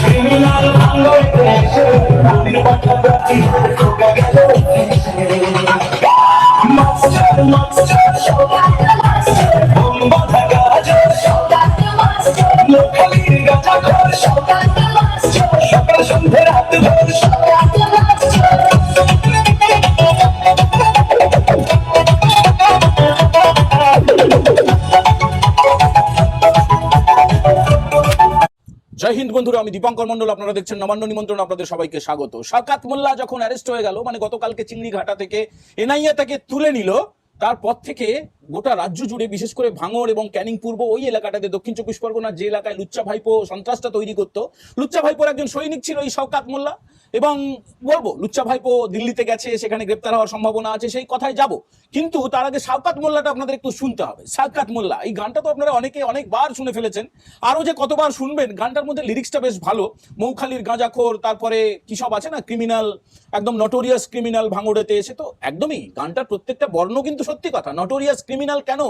Criminal ভাঙড়েতে এসে নদীর পাটা প্রাচীর ঢোকা গেল মাস্টার মাস্টার বোম্বা থাকা লোকালির গাঁজা ঘর সকাল সন্ধ্যে রাত ভোর জয় হিন্দ বন্ধুরা, আমি দীপঙ্কর মন্ডল। আপনারা দেখছেন নবান্ন নিমন্ত্রণ। আপনাদের সবাইকে স্বাগত। শওকত মোল্লা যখন অ্যারেস্ট হয়ে গেল, মানে গতকালকে চিংড়িঘাটা থেকে এনআইএ তাকে তুলে নিল, তারপর থেকে গোটা রাজ্য জুড়ে, বিশেষ করে ভাঙড় এবং ক্যানিং পূর্ব ওই এলাকাটাতে, দক্ষিণ চব্বিশ পরগনার যে এলাকায় লুচ্চা ভাইপো সন্ত্রাসটা তৈরি করতো, লুচ্চা ভাইপোর একজন সৈনিক ছিল এই শওকত মোল্লা। এবং বলবো, লুচ্চা ভাইপো দিল্লিতে গেছে, সেখানে গ্রেপ্তার হওয়ার সম্ভাবনা আছে, সেই কথায় যাব। কিন্তু তার আগে শওকত মোল্লাটা আপনাদের একটু শুনতে হবে। শওকত মোল্লা, এই গানটা তো আপনারা অনেকে অনেকবার শুনে ফেলেছেন, আরো যে কতবার শুনবেন। গানটার মধ্যে লিরিক্সটা বেশ ভালো। মৌখালির গাঁজাখোর, তারপরে কি সব আছে না, ক্রিমিনাল, একদম নটোরিয়াস ক্রিমিনাল ভাঙড়েতে এসে, তো একদমই গানটার প্রত্যেকটা বর্ণ কিন্তু সত্যি কথা। নটোরিয়াস ক্রিমিনাল কেন?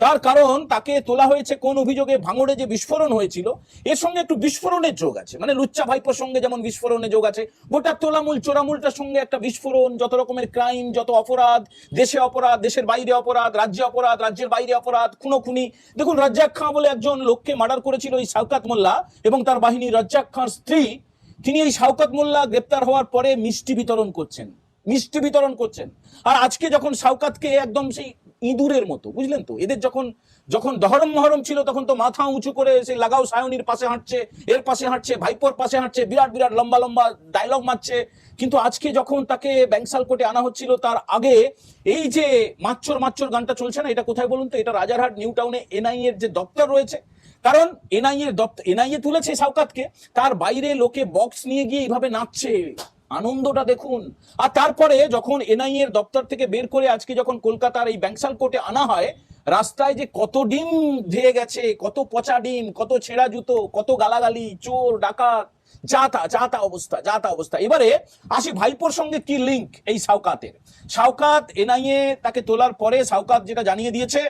তার কারণ তাকে তোলা হয়েছে কোন অভিযোগে? ভাঙড়ে যে বিস্ফোরণ হয়েছিল, এর সঙ্গে একটু বিস্ফোরণের যোগ আছে। মানে লুচ্চা ভাইপোর সঙ্গে যেমন বিস্ফোরণের যোগ আছে, গোটা তোলামূল চোরামূলটার সঙ্গে একটা বিস্ফোরণ। যত রকমের ক্রাইম, যত অপরাধ, দেশে অপরাধ, দেশের বাইরে অপরাধ, রাজ্যে অপরাধ, রাজ্যের বাইরে অপরাধ, খুনোখুনি। দেখুন, রাজ্জাক খাঁ বলে একজন লোককে মার্ডার করেছিল এই শওকত মোল্লা এবং তার বাহিনী। রাজ্জাক খাঁর স্ত্রী, তিনি এই শওকত মোল্লা গ্রেপ্তার হওয়ার পরে মিষ্টি বিতরণ করছেন। আর আজকে যখন শওকতকে একদম সেই ইঁদুরের মতো, বুঝলেন তো, এদের যখন যখন দহরম মহরম ছিল, তখন তো মাথা উঁচু করে সেই লাগাও সায়নির পাশে হাঁটছে, এর পাশে হাঁটছে, ভাইপোর পাশে হাঁটছে, বিরাট বিরাট লম্বা লম্বা ডায়লগ মারছে। কিন্তু আজকে যখন তাকে ব্যাংসাল কোর্টে আনা হচ্ছিল, তার আগে এই যে মাচ্চর মাচ্চর গানটা চলছে না, এটা কোথায় বলুন তো? এটা রাজারহাট নিউ টাউনে এনআইএ এর যে দপ্তর রয়েছে। কারণ এনআইএ তুলেছে শওকতকে, তার বাইরে লোকে বক্স নিয়ে গিয়ে এইভাবে নাচছে, আনন্দটা দেখুন। আর তারপরে যখন এনআইএ এর দপ্তর থেকে বের করে আজকে যখন কলকাতার এই ব্যাংসাল কোর্টে আনা হয়, রাস্তায় যে কত ডিম ধেয়ে গেছে, কত পচা ডিম, কত ছেঁড়া জুতো, কত গালাগালি, চোর ডাকাত, যাতা অবস্থা। এবারে আসি ভাইপোর সঙ্গে কি লিঙ্ক এই শওকতের। শওকত এনআইএ তাকে তোলার পরে শওকত যেটা জানিয়ে দিয়েছে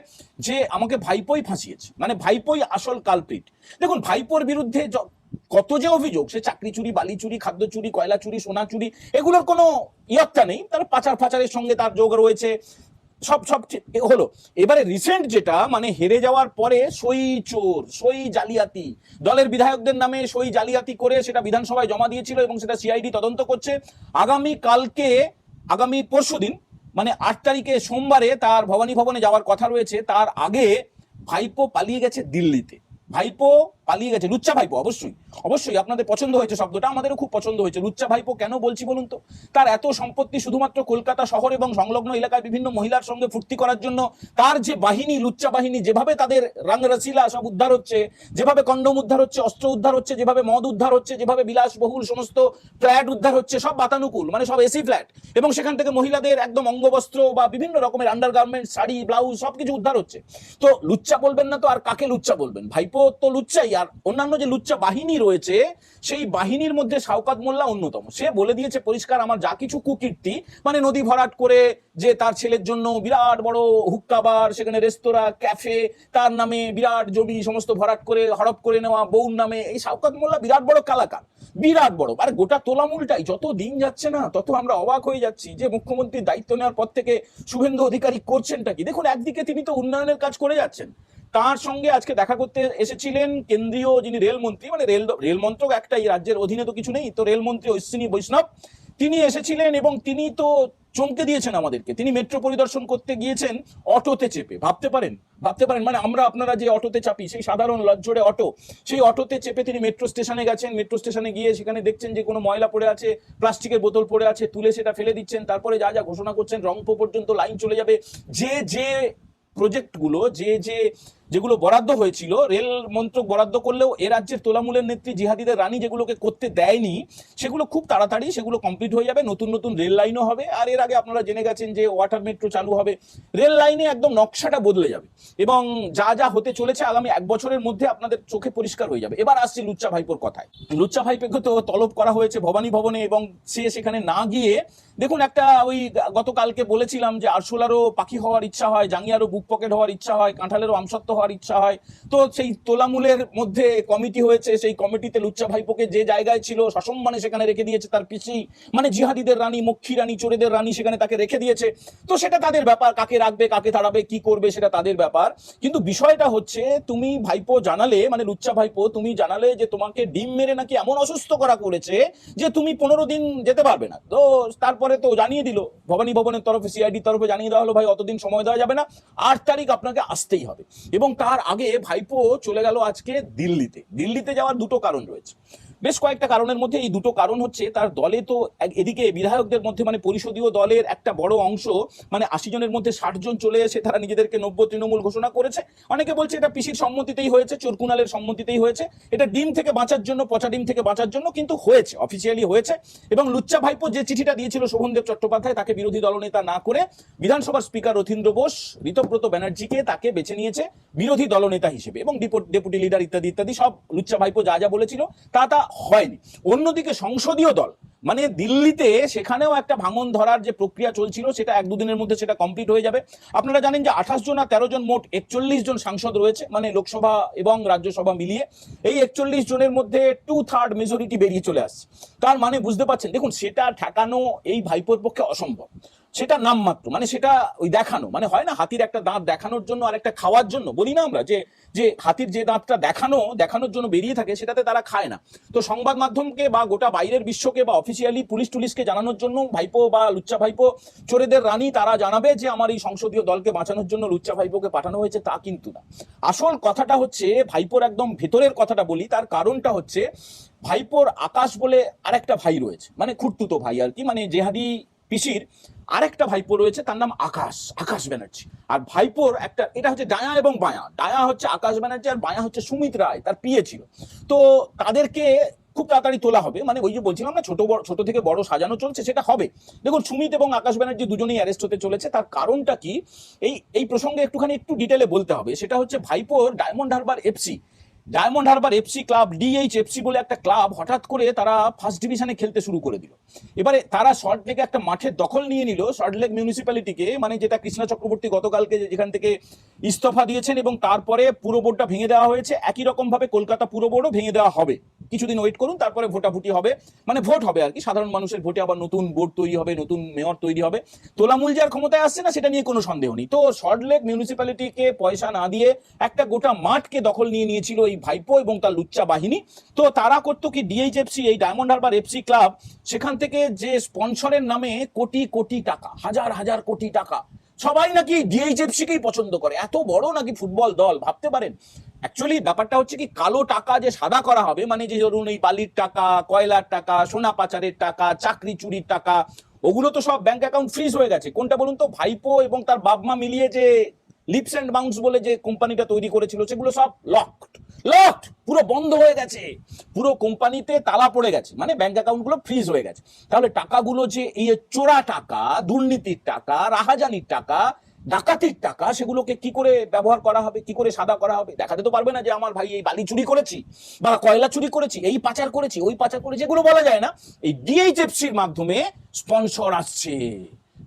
যে আমাকে ভাইপোই ফাঁসিয়েছে, মানে ভাইপোই আসল কালপ্রিট। দেখুন, ভাইপোর বিরুদ্ধে কত যে অভিযোগ, সে চাকরি চুরি, বালি চুরি, খাদ্য চুরি, কয়লা চুরি, সোনা চুরি, এগুলোর কোনো ইয়ত্তা নেই। তার পাচার ফাচারের সঙ্গে তার যোগ রয়েছে, সব হলো। এবারে রিসেন্ট যেটা, মানে হেরে যাওয়ার পরে সই জালিয়াতি, দলের বিধায়কদের নামে সই জালিয়াতি করে সেটা বিধানসভায় জমা দিয়েছিল এবং সেটা সিআইডি তদন্ত করছে। আগামী পরশুদিন, মানে 8 তারিখে সোমবারে তার ভবানী ভবনে যাওয়ার কথা রয়েছে। তার আগে ভাইপো পালিয়ে গেছে দিল্লিতে। লুচ্চা ভাইপো। অবশ্যই আপনাদের পছন্দ হয়েছে শব্দটা, আমাদেরও খুব পছন্দ হয়েছে। লুচ্চা ভাইপো কেন বলছি বলুন তো? তার এত সম্পত্তি শুধুমাত্র কলকাতা শহর এবং সংলগ্ন এলাকায় বিভিন্ন মহিলার সঙ্গে ফুর্তি করার জন্য। তার যে বাহিনী, লুচ্চা বাহিনী, যেভাবে তাদের রাংরাসিলা সব উদ্ধার হচ্ছে, যেভাবে কন্ডম উদ্ধার হচ্ছে, অস্ত্র উদ্ধার হচ্ছে, যেভাবে মদ উদ্ধার হচ্ছে, যেভাবে বিলাসবহুল সমস্ত ফ্ল্যাট উদ্ধার হচ্ছে, সব বাতানুকূল, মানে সব এসি ফ্ল্যাট, এবং সেখান থেকে মহিলাদের একদম অঙ্গবস্ত্র বা বিভিন্ন রকমের আন্ডারগার্মেন্ট, শাড়ি, ব্লাউজ সবকিছু উদ্ধার হচ্ছে। তো লুচ্চা বলবেন না তো আর কাকে লুচ্চা বলবেন? ভাইপো তো লুচ্চাই, আর অন্যান্য যে লুচ্চা বাহিনী রয়েছে, সেই বাহিনীর মধ্যে শওকত মোল্লা অন্যতম। সে বলে দিয়েছে পরিষ্কার, আমার যা কিছু কুকীর্তি, মানে নদী ভরাট করে যে তার ছেলের জন্য বিরাট বড় হুক্কাবার, সেখানে রেস্তোরাঁ, ক্যাফে, তার নামে বিরাট জমি সমস্ত ভরাট করে হড়প করে নেওয়া, বউর নামে, এই শওকত মোল্লা বিরাট বড় কালাকার, বিরাট বড়। আর গোটা তোলামূলটাই যত দিন যাচ্ছে না, তত আমরা অবাক হয়ে যাচ্ছি যে মুখ্যমন্ত্রীর দায়িত্ব নেওয়ার পর থেকে শুভেন্দু অধিকারী করছেনটা কি। দেখুন, একদিকে তিনি তো উন্নয়নের কাজ করে যাচ্ছেন, তার সঙ্গে আজকে দেখা করতে এসেছিলেন কেন্দ্রীয় যিনি রেলমন্ত্রী, মানে রেল মন্ত্রক একটাই, রাজ্যের অধীনে তো কিছু নেই, তো রেলমন্ত্রী অশ্বিনী বৈষ্ণব তিনি এসেছিলেন এবং তিনি তো চমকে দিয়েছেন আমাদেরকে। তিনি মেট্রো পরিদর্শন করতে গিয়েছেন অটোতে চেপে। ভাবতে পারেন, মানে আপনারা যে অটোতে চাপি, সেই সাধারণ লজ্জরে অটো, সেই অটোতে চেপে তিনি মেট্রো স্টেশনে গেছেন। মেট্রো স্টেশনে গিয়ে সেখানে দেখছেন যে কোনো ময়লা পড়ে আছে, প্লাস্টিকের বোতল পড়ে আছে, তুলে সেটা ফেলে দিচ্ছেন। তারপরে যা ঘোষণা করছেন, রংপো পর্যন্ত লাইন চলে যাবে। যে প্রজেক্টগুলো, যেগুলো বরাদ্দ হয়েছিল, রেল মন্ত্রক বরাদ্দ করলেও এ রাজ্যের তোলামূলের নেত্রী জিহাদিদের রানী যেগুলোকে করতে দেয়নি, সেগুলো খুব তাড়াতাড়ি সেগুলো কমপ্লিট হয়ে যাবে। নতুন রেল লাইনও হবে। আর এর আগে আপনারা জেনে গেছেন যে ওয়াটার মেট্রো চালু হবে। রেল লাইনে একদম নকশাটা বদলে যাবে এবং যা হতে চলেছে আগামী 1 বছরের মধ্যে আপনাদের চোখে পরিষ্কার হয়ে যাবে। এবার আসছি লুচ্চা ভাইপোর কথায়। লুচ্চা ভাইপোকে তো তলব করা হয়েছে ভবানী ভবনে এবং সে সেখানে না গিয়ে, দেখুন, একটা ওই গতকালকে বলেছিলাম যে আরশোলারও পাখি হওয়ার ইচ্ছা হয়, জাঙ্গিয়ারও বুক পকেট হওয়ার ইচ্ছা হয়, কাঁঠালেরও আমসত্ব হওয়ার ইচ্ছা হয়। তো সেই তোলামূলের মধ্যে কমিটি হয়েছে, সেই কমিটিতে লুচ্চা ভাইপোকে যে জায়গায় ছিল সসম্মানে সেখানে রেখে দিয়েছে তার পিসি, মানে জিহাদিদের রানী, মক্ষী রানী, চোরেদের রানী সেখানে তাকে রেখে দিয়েছে। তো সেটা তাদের ব্যাপার, কাকে রাখবে কাকে তাড়াবে কি করবে সেটা তাদের ব্যাপার। কিন্তু বিষয়টা হচ্ছে তুমি ভাইপো জানালে, মানে লুচ্চা ভাইপো তুমি জানালে যে তোমাকে ডিম মেরে নাকি এমন অসুস্থ করা করেছে যে তুমি 15 দিন যেতে পারবে না। তো তারপরে তো জানিয়ে দিল ভবানী ভবনের তরফে, সিআইডির তরফে জানিয়ে দেওয়া হলো ভাই অতদিন সময় দেওয়া যাবে না, 8 তারিখ আপনাকে আসতেই হবে। এবং তার আগে ভাইপো চলে গেল আজকে দিল্লিতে। দিল্লিতে যাওয়ার দুটো কারণ রয়েছে, বেশ কয়েকটা কারণের মধ্যে এই দুটো কারণ হচ্ছে তার দলে তো এদিকে বিধায়কদের মধ্যে মানে পরিষদীয় দলের একটা বড় অংশ, মানে 80 জনের মধ্যে 60 জন চলে এসে তারা নিজেদেরকে নব্য তৃণমূল ঘোষণা করেছে। অনেকে বলছে এটা পিসির সম্মতিতেই হয়েছে, চোরকুনালের সম্মতিতেই হয়েছে, এটা ডিম থেকে বাঁচার জন্য, পচা ডিম থেকে বাঁচার জন্য, কিন্তু হয়েছে, অফিসিয়ালি হয়েছে। এবং লুচ্চা ভাইপো যে চিঠিটা দিয়েছিল শোভনদেব চট্টোপাধ্যায়, তাকে বিরোধী দলনেতা না করে বিধানসভার স্পিকার রথীন্দ্র বোস ঋতব্রত ব্যানার্জিকে তাকে বেছে নিয়েছে বিরোধী দলনেতা হিসেবে, এবং ডেপুটি লিডার ইত্যাদি ইত্যাদি সব লুচ্চা ভাইপো যা যা বলেছিল তা হয়নি। অন্যদিকে সংসদীয় দল মানে দিল্লিতে, সেখানেও একটা ভাঙন ধরার যে প্রক্রিয়া চলছিল সেটা 1-2 দিনের মধ্যে সেটা কমপ্লিট হয়ে যাবে। আপনারা জানেন যে 28 জন আর 13 জন, মোট 41 জন সাংসদ রয়েছে, মানে লোকসভা এবং রাজ্যসভা মিলিয়ে। এই 41 জনের মধ্যে 2/3 মেজরিটি বেরিয়ে চলে আসছে। তার মানে বুঝতে পারছেন, দেখুন সেটা ঠেকানো এই ভাইপোর পক্ষে অসম্ভব, সেটা নামমাত্র, মানে সেটা ওই দেখানো, মানে হয় না হাতির একটা দাঁত দেখানোর জন্য আর একটা খাওয়ার জন্য, বলি না আমরা যে যে হাতির যে দাঁতটা দেখানোর জন্য বেরিয়ে থাকে সেটাতে তারা খায় না। তো সংবাদ মাধ্যমকে বা গোটা বাইরের বিশ্বকে বা অফিসিয়ালি পুলিশকে জানানোর জন্য ভাইপো বা লুচ্চা ভাইপো চোরেদের রানী তারা জানাবে যে আমার এই সংসদীয় দলকে বাঁচানোর জন্য লুচ্চা ভাইপোকে পাঠানো হয়েছে, তা কিন্তু না। আসল কথাটা হচ্ছে ভাইপোর একদম ভেতরের কথাটা বলি, তার কারণটা হচ্ছে ভাইপোর আকাশ বলে আরেকটা ভাই রয়েছে, মানে খুঁড়তুতো ভাই আর কি, মানে জেহাদি পিসির আরেকটা ভাইপো রয়েছে, তার নাম আকাশ ব্যানার্জি। আর ভাইপোর একটা, এটা হচ্ছে ডায়া এবং বায়া। ডায়া হচ্ছে আকাশ ব্যানার্জি আর বায়া হচ্ছে সুমিত রায়, তার পিএ ছিল। তো তাদেরকে খুব তাড়াতাড়ি তোলা হবে, মানে ওই যে বলছিলাম না ছোট থেকে বড় সাজানো চলছে, সেটা হবে। দেখুন সুমিত এবং আকাশ ব্যানার্জি দুজনেই অ্যারেস্ট হতে চলেছে। তার কারণটা কি, এই প্রসঙ্গে একটু ডিটেলে বলতে হবে। সেটা হচ্ছে ভাইপোর ডায়মন্ড হারবার এফসি ক্লাব, ডিএইচএফসি বলে একটা ক্লাব হঠাৎ করে তারা ফার্স্ট ডিভিশনে খেলতে শুরু করে দিল। এবারে তারা সল্টলেকে একটা মাঠের দখল নিয়ে নিল, সল্টলেক মিউনিসিপ্যালিটিকে, মানে যেটা কৃষ্ণা চক্রবর্তী গতকালকে যেখান থেকে ইস্তফা দিয়েছেন, এবং তারপরে পুরো বোর্ডটা ভেঙে দেওয়া হয়েছে। একই রকম ভাবে কলকাতা পুরো বোর্ডও ভেঙে দেওয়া হবে, কিছুদিন ওয়েট করুন, তারপরে ভোটাভুটি হবে, মানে ভোট হবে আর কি, সাধারণ মানুষের ভোটে আবার নতুন বোর্ড তৈরি হবে, নতুন মেয়র তৈরি হবে। তোলামূল যার ক্ষমতায় আসছে না সেটা নিয়ে কোনো সন্দেহ নেই। তো সল্টলেক মিউনিসিপ্যালিটিকে পয়সা না দিয়ে একটা গোটা মাঠকে দখল নিয়ে নিয়েছিল এই ভাইপো এবং তার লুচ্চা বাহিনী। তো তারা করতো কি, ডিএইচএফসি, এই ডায়মন্ড হারবার এফসি ক্লাব, সেখান থেকে যে স্পন্সরের নামে কোটি কোটি টাকা, হাজার কোটি টাকা, সবাই নাকি ডিএইচএফসিকেই পছন্দ করে, এত বড় নাকি ফুটবল দল, ভাবতে পারেন। অ্যাকচুয়ালি ব্যাপারটা হচ্ছে কি, কালো টাকা যে সাদা করা হবে, মানে যে ধরুন এই বালির টাকা, কয়লার টাকা, সোনা পাচারের টাকা, চাকরি চুরির টাকা, ওগুলো তো সব ব্যাংক অ্যাকাউন্ট ফ্রিজ হয়ে গেছে। কোনটা বলুন তো, ভাইপো এবং তার বাপ-মা মিলিয়ে যে লিপস অ্যান্ড বাউন্স বলে যে কোম্পানিটা তৈরি করেছিল, সেগুলো সব লকড, পুরো বন্ধ হয়ে গেছে, পুরো কোম্পানিতে তালা পড়ে গেছে, মানে ব্যাংক অ্যাকাউন্টগুলো ফ্রিজ হয়ে গেছে। তাহলে টাকাগুলো যে এই চোরা টাকা, দুর্নীতির টাকা, রাহাজানির টাকা, ডাকাতির টাকা, সেগুলোকে কি করে ব্যবহার করা হবে, কি করে সাদা করা হবে? দেখাতে তো পারবে না যে আমার ভাই এই বালি চুরি করেছি বা কয়লা চুরি করেছি, এই পাচার করেছি, ওই পাচার করেছি, এগুলো বলা যায় না। এই ডিএইচএফসির মাধ্যমে স্পন্সর আসছে,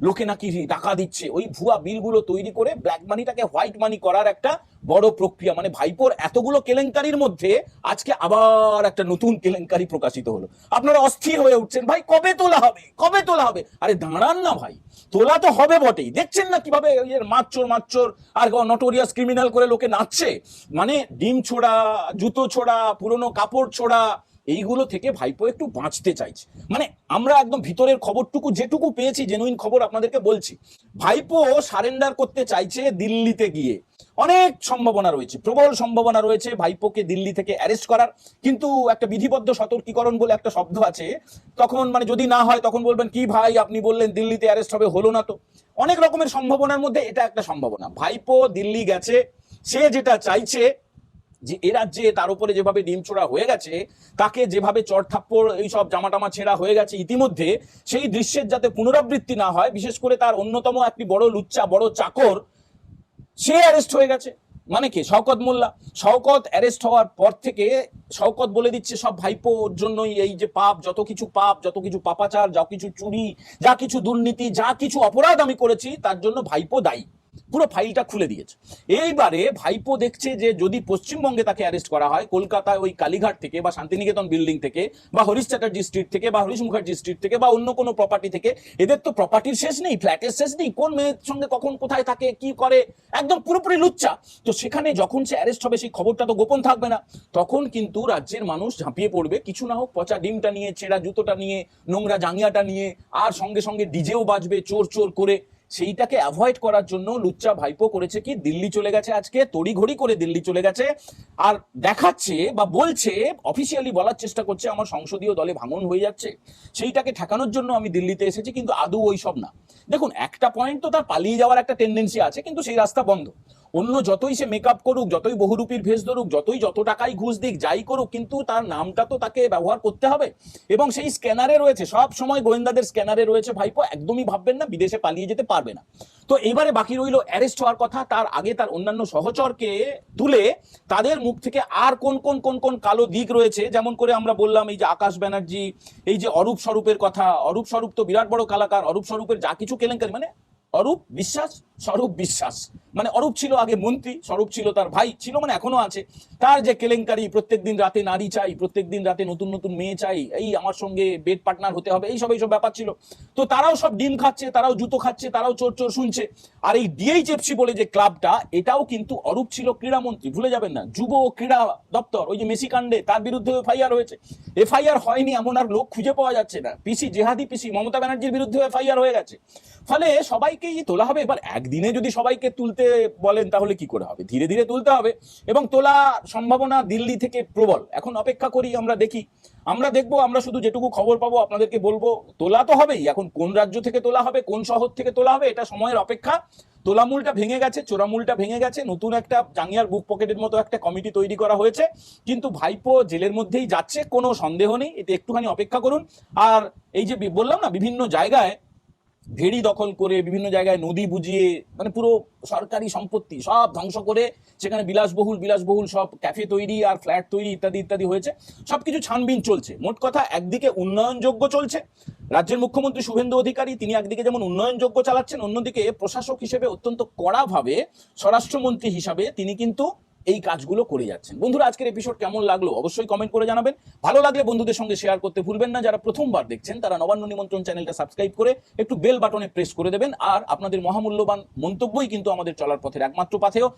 লোকে নাকি টাকা দিচ্ছে, ওই ভুয়া বিলগুলো তৈরি করে ব্ল্যাক মানিটাকে হোয়াইট মানি করার একটা বড় প্রক্রিয়া। মানে ভাইপোর এতগুলো কেলেঙ্কারির মধ্যে আজকে আবার একটা নতুন কেলেঙ্কারি প্রকাশিত হলো। আপনারা অস্থির হয়ে উঠছেন, ভাই কবে তোলা হবে? আরে দাঁড়ান না ভাই, তোলা তো হবে বটেই। দেখছেন না কিভাবে মাচ্চর আর নটোরিয়াস ক্রিমিনাল করে লোকে নাচছে, মানে ডিম ছোড়া, জুতো ছোড়া, পুরনো কাপড় ছোড়া, এইগুলো থেকে ভাইপো একটু বাঁচতে চাইছে। মানে আমরা একদম ভিতরের খবরটুকু যেটুকু পেয়েছি, জেনুইন খবর আপনাদেরকে বলছি। ভাইপো সারেন্ডার করতে চাইছে দিল্লিতে গিয়ে, অনেক সম্ভাবনা রয়েছে, প্রবল সম্ভাবনা রয়েছে ভাইপোকে দিল্লি থেকে অ্যারেস্ট করার। কিন্তু একটা বিধিবদ্ধ সতর্কীকরণ বলে একটা শব্দ আছে, তখন মানে যদি না হয় তখন বলবেন কি ভাই আপনি বললেন দিল্লিতে অ্যারেস্ট হবে, হলো না তো। অনেক রকমের সম্ভাবনার মধ্যে এটা একটা সম্ভাবনা। ভাইপো দিল্লি গেছে, সে যেটা চাইছে যে এ রাজ্যে তার উপরে যেভাবে ডিম ছোড়া হয়ে গেছে, তাকে যেভাবে চড়থাপ্পড় এইসব জামাটামা ছেঁড়া হয়ে গেছে ইতিমধ্যে, সেই দৃশ্যের যাতে পুনরাবৃত্তি না হয়, বিশেষ করে তার অন্যতম একটি বড় লুচ্চা, বড় চাকর, সে অ্যারেস্ট হয়ে গেছে। মানে কে? শওকত মোল্লা। শওকত অ্যারেস্ট হওয়ার পর থেকে শওকত বলে দিচ্ছে সব ভাইপোর জন্যই, এই যে পাপ, যত কিছু পাপাচার, যা কিছু চুরি, যা কিছু দুর্নীতি, যা কিছু অপরাধ আমি করেছি, তার জন্য ভাইপো দায়ী। পুরো ফাইলটা খুলে দিয়েছে। এইবারে ভাইপো দেখছে যে যদি পশ্চিমবঙ্গে তাকে অ্যারেস্ট করা হয়, কলকাতায় ওই কালীঘাট থেকে বা শান্তিনিকেতন বিল্ডিং থেকে বা হরিশ চ্যাটার্জি স্ট্রিট থেকে বা হরিশ মুখার্জি স্ট্রিট থেকে বা অন্য কোনো প্রপার্টি থেকে, এদের তো প্রপার্টির শেষ নেই, ফ্ল্যাটের শেষ নেই, কোন মেয়ের সঙ্গে কখন কোথায় থাকে কি করে, একদম পুরোপুরি লুচ্চা। তো সেখানে যখন সে অ্যারেস্ট হবে সেই খবরটা তো গোপন থাকবে না, তখন কিন্তু রাজ্যের মানুষ ঝাঁপিয়ে পড়বে, কিছু না হোক পচা ডিমটা নিয়ে, ছেঁড়া জুতোটা নিয়ে, নোংরা জাঙ্গিয়াটা নিয়ে, আর সঙ্গে সঙ্গে ডিজেও বাজবে চোর চোর করে। সেইটাকে অ্যাভয়েড করার জন্য লুচ্চা ভাইপো করেছে কি, দিল্লি চলে গেছে, আজকে তড়িঘড়ি করে দিল্লি চলে গেছে, আর দেখাচ্ছে বা বলছে, অফিসিয়ালি বলার চেষ্টা করছে আমার সংসদীয় দলে ভাঙন হয়ে যাচ্ছে, সেইটাকে ঠেকানোর জন্য আমি দিল্লিতে এসেছি, কিন্তু আদৌ ওই সব না। দেখুন, একটা পয়েন্ট তো তার পালিয়ে যাওয়ার একটা টেন্ডেন্সি আছে, কিন্তু সেই রাস্তা বন্ধ। অন্য যতই সে মেকআপ করুক, যতই বহুরূপীর ভেষ ধরুক, যত টাকাই ঘুষ দিক, যাই করুক, কিন্তু তার নামটা তো তাকে ব্যবহার করতে হবে। এবং সেই স্ক্যানারে রয়েছে, সব সময় গোয়েন্দাদের স্ক্যানারে রয়েছে ভাইপো, একদমই ভাববেন না বিদেশে পালিয়ে যেতে পারবে না। তো এবারে বাকি রইল অ্যারেস্ট হওয়ার কথা, তার আগে তার অন্যান্য সহচরকে তুলে তাদের মুখ থেকে আর কোন কোন কোন কোন কালো দিক রয়েছে, যেমন করে আমরা বললাম এই যে আকাশ ব্যানার্জি, এই যে অরূপ স্বরূপের কথা, অরূপ স্বরূপ তো বিরাট বড় কালাকার, অরূপ স্বরূপের যা কিছু কেলেঙ্কারি, মানে অরূপ বিশ্বাস, স্বরূপ বিশ্বাস, মানে অরূপ ছিল আগে মন্ত্রী, স্বরূপ ছিল তার ভাই, ছিল মানে এখনো আছে, তার যে কেলেঙ্কারি, প্রত্যেকদিন রাতে নারী চাই, প্রত্যেকদিন রাতে নতুন নতুন মেয়ে চাই, এই আমার সঙ্গে বেড পার্টনার হতে হবে, এইসব ব্যাপার ছিল। তো তারাও সব ডিম খাচ্ছে, তারাও জুতো খাচ্ছে, তারাও চোর চোর শুনছে। আর এই ডিএইচএফসি বলে যে ক্লাবটা, এটাও কিন্তু অরূপ ছিল ক্রীড়ামন্ত্রী, ভুলে যাবেন না, যুব ও ক্রীড়া দপ্তর, ওই যে মেসি কাণ্ডে তার বিরুদ্ধে এফআইআর হয়েছে। এফআইআর হয়নি এমন আর লোক খুঁজে পাওয়া যাচ্ছে না, পিসি জেহাদি পিসি মমতা ব্যানার্জির বিরুদ্ধে এফআইআর হয়ে গেছে। ফলে সবাইকেই তোলা হবে। এবার একদিনে যদি সবাইকে তুলতে বলেন তাহলে কি করে হবে, ধীরে ধীরে তুলতে হবে, এবং তোলা সম্ভাবনা দিল্লি থেকে প্রবল। এখন অপেক্ষা করি, আমরা দেখি, আমরা দেখবো, আমরা শুধু যেটুকু খবর পাবো আপনাদেরকে বলবো। তোলা তো হবেই, এখন কোন রাজ্য থেকে তোলা হবে, কোন শহর থেকে তোলা হবে, এটা সময়ের অপেক্ষা। তোলামূলটা ভেঙে গেছে, চোরামূলটা ভেঙে গেছে, নতুন একটা জাঙ্গিয়ার বুক পকেটের মতো একটা কমিটি তৈরি করা হয়েছে, কিন্তু ভাইপো জেলের মধ্যেই যাচ্ছে, কোনো সন্দেহ নেই, এতে একটুখানি অপেক্ষা করুন। আর এই যে বললাম না, বিভিন্ন জায়গায় ভেড়ি দখল করে, বিভিন্ন জায়গায় নদী বুঝিয়ে, মানে পুরো সরকারি সম্পত্তি সব ধ্বংস করে সেখানে বিলাসবহুল সব ক্যাফে তৈরি আর ফ্ল্যাট তৈরি ইত্যাদি ইত্যাদি হয়েছে, সবকিছু ছানবিন চলছে। মোট কথা, একদিকে উন্নয়নযোগ্য চলছে, রাজ্যের মুখ্যমন্ত্রী শুভেন্দু অধিকারী তিনি একদিকে যেমন উন্নয়নযোগ্য চালাচ্ছেন, অন্যদিকে প্রশাসক হিসেবে অত্যন্ত কড়াভাবে, স্বরাষ্ট্রমন্ত্রী হিসাবে তিনি কিন্তু এই কাজগুলো করে যাচ্ছেন। বন্ধুরা, আজকের এপিসোড কেমন লাগলো অবশ্যই কমেন্ট করে জানাবেন। ভালো লাগলে বন্ধুদের সঙ্গে শেয়ার করতে ভুলবেন না। যারা প্রথমবার দেখছেন তারা নবান্ন নিমন্ত্রণ চ্যানেলটা সাবস্ক্রাইব করে একটু বেল বাটনে প্রেস করে দেবেন। আর আপনাদের মহামূল্যবান মন্তব্যই কিন্তু আমাদের চলার পথের একমাত্র পাথেয়।